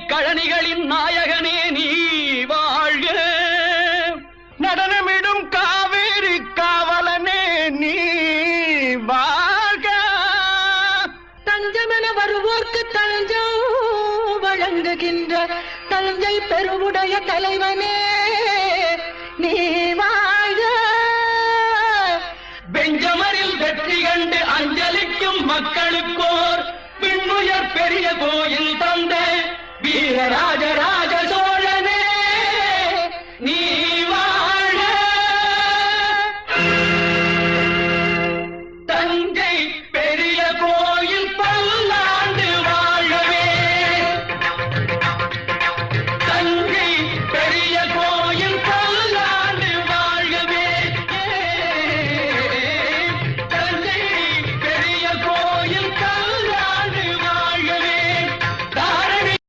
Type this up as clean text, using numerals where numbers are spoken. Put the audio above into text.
கழனிகளின் நாயகனே நீ வாழ்க. நடனமிடும் காவேரி காவலனே நீ வாழ்க. தஞ்சமென வருவோர்க்கு தஞ்சம் வழங்குகின்ற தஞ்சை பெருவுடைய தலைவனே நீ வாழ்க. பெஞ்சமரில் வெற்றி கண்டு அஞ்சலிக்கும் மக்களுக்கோர் பின்னுயர் பெரிய கோயில் தந்த